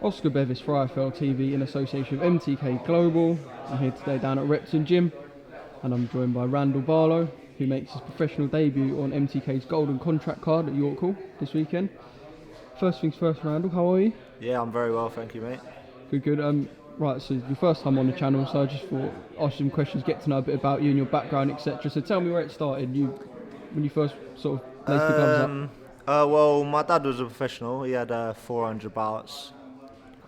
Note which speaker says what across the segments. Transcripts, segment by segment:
Speaker 1: Oscar Bevis for IFL TV in association with MTK Global. I'm here today down at Repton Gym and I'm joined by Randall Barlow, who makes his professional debut on MTK's Golden Contract card at York Hall this weekend. First things first, Randall, how are you?
Speaker 2: Yeah, I'm very well, thank you, mate.
Speaker 1: Good. Right, so your first time on the channel, so I just thought ask you some questions, get to know a bit about you and your background, etc. So tell me where it started. When you first sort of laced the gloves up.
Speaker 2: Well, my dad was a professional. He had 400 bouts.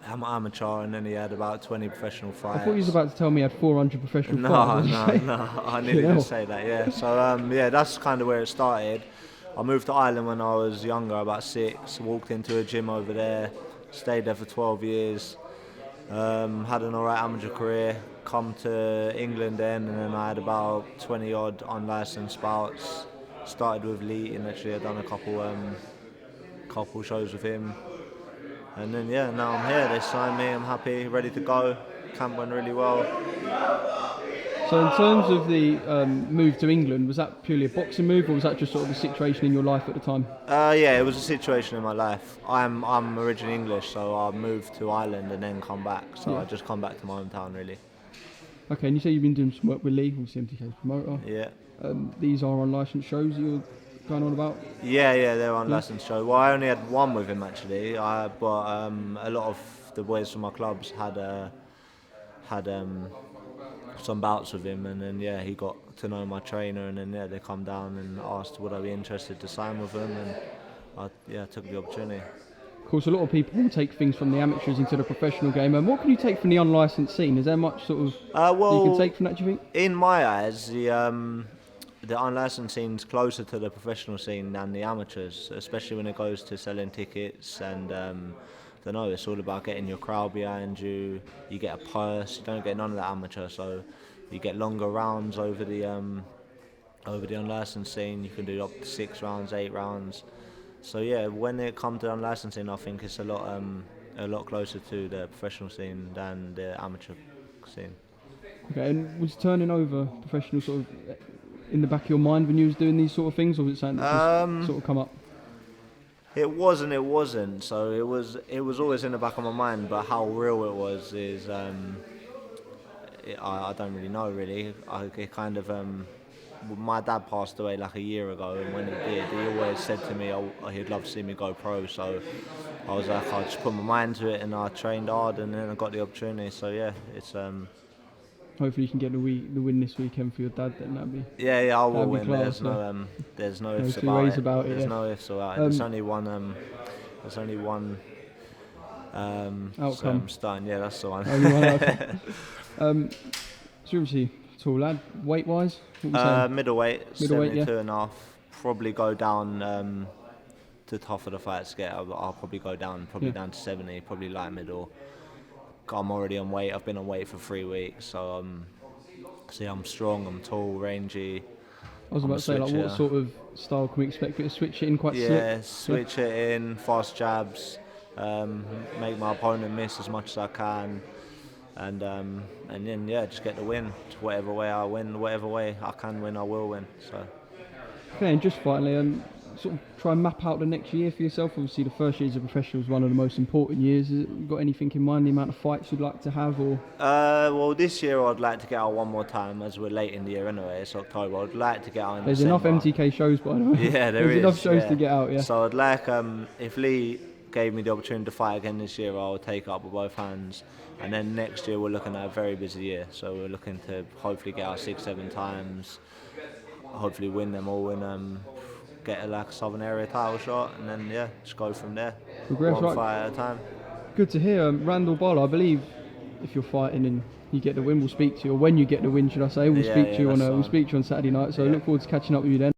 Speaker 2: I'm amateur, and then he had about 20 professional fights.
Speaker 1: I thought you was about to tell me you had 400 professional
Speaker 2: No,
Speaker 1: fights.
Speaker 2: no, I nearly just say that. Yeah. So yeah, that's kind of where it started. I moved to Ireland when I was younger, about 6. Walked into a gym over there, stayed there for 12 years. Had an alright amateur career. Come to England then, and then I had about 20 odd unlicensed bouts. Started with Lee, and actually I'd done a couple shows with him. And then yeah, now I'm here. They signed me. I'm happy, ready to go. Camp went really well.
Speaker 1: So in terms of the move to England, was that purely a boxing move, or was that just sort of a situation in your life at the time?
Speaker 2: Yeah, it was a situation in my life. I'm originally English, so I moved to Ireland and then come back. So
Speaker 1: Yeah.
Speaker 2: I just come back to my hometown, really.
Speaker 1: Okay, and you say you've been doing some work with Lee, obviously MTK's promoter.
Speaker 2: Yeah.
Speaker 1: These are unlicensed shows you're going on about?
Speaker 2: Yeah, they're on licensed show. Well, I only had one with him actually. But a lot of the boys from my clubs had some bouts with him, and then yeah, he got to know my trainer, and then yeah, they come down and asked would I be interested to sign with them, and I took the opportunity.
Speaker 1: Of course, a lot of people take things from the amateurs into the professional game. And what can you take from the unlicensed scene? Is there much sort of you can take from that, do you think?
Speaker 2: In my eyes, the unlicensed scene's closer to the professional scene than the amateurs, especially when it goes to selling tickets and I don't know, it's all about getting your crowd behind you. You get a purse. You don't get none of that amateur, so you get longer rounds over the unlicensed scene. You can do up to 6 rounds, 8 rounds. So yeah, when it comes to unlicensed scene, I think it's a lot closer to the professional scene than the amateur scene.
Speaker 1: Okay, and was turning over professional sort of in the back of your mind when you was doing these sort of things, or was it something that just sort of come up?
Speaker 2: It wasn't. So it was always in the back of my mind, but how real it was is I don't really know. Really, my dad passed away like a year ago, and when he did, he always said to me, he'd love to see me go pro. So I was like, I just put my mind to it, and I trained hard, and then I got the opportunity. So yeah, it's.
Speaker 1: Hopefully you can get the win this weekend for your dad. Then that'd be.
Speaker 2: Yeah, I will win.
Speaker 1: Class,
Speaker 2: There's no ifs
Speaker 1: two ways
Speaker 2: about it.
Speaker 1: There's
Speaker 2: no ifs about it. There's only one.
Speaker 1: Outcome.
Speaker 2: Stein. Yeah, that's the one.
Speaker 1: Only one outcome. So obviously tall lad. Weight wise,
Speaker 2: middleweight, 72
Speaker 1: yeah.
Speaker 2: and a half. Probably go down to tough of the fights. I'll probably go down down to 70. Probably light middle. I'm already on weight. I've been on weight for 3 weeks, so I'm strong. I'm tall, rangy.
Speaker 1: I was about to say, like, what sort of style can we expect? To switch it in quite slick?
Speaker 2: Yeah, switch it in, fast jabs, make my opponent miss as much as I can, and then yeah, just get the win. Whatever way I win, whatever way I can win, I will win. So.
Speaker 1: Okay, and just finally, sort of try and map out the next year for yourself. Obviously, the first year as a professional is one of the most important years. Have you got anything in mind, the amount of fights you'd like to have, or?
Speaker 2: Well, this year I'd like to get out one more time, as we're late in the year anyway. It's October. I'd like to get out in
Speaker 1: There's
Speaker 2: December.
Speaker 1: enough MTK shows, by the way.
Speaker 2: Yeah,
Speaker 1: There's enough shows to get out. Yeah.
Speaker 2: So I'd like, if Lee gave me the opportunity to fight again this year, I'll take it up with both hands. And then next year we're looking at a very busy year. So we're looking to hopefully get out 6-7 times. Hopefully win them all and get a Southern Area title shot, and then yeah, just go from there.
Speaker 1: Progress,
Speaker 2: one fight at a time.
Speaker 1: Good to hear. Randall Barlow, I believe if you're fighting and you get the win, we'll speak to you. Or when you get the win, should I say, we'll speak to you on Saturday night. So I look forward to catching up with you then.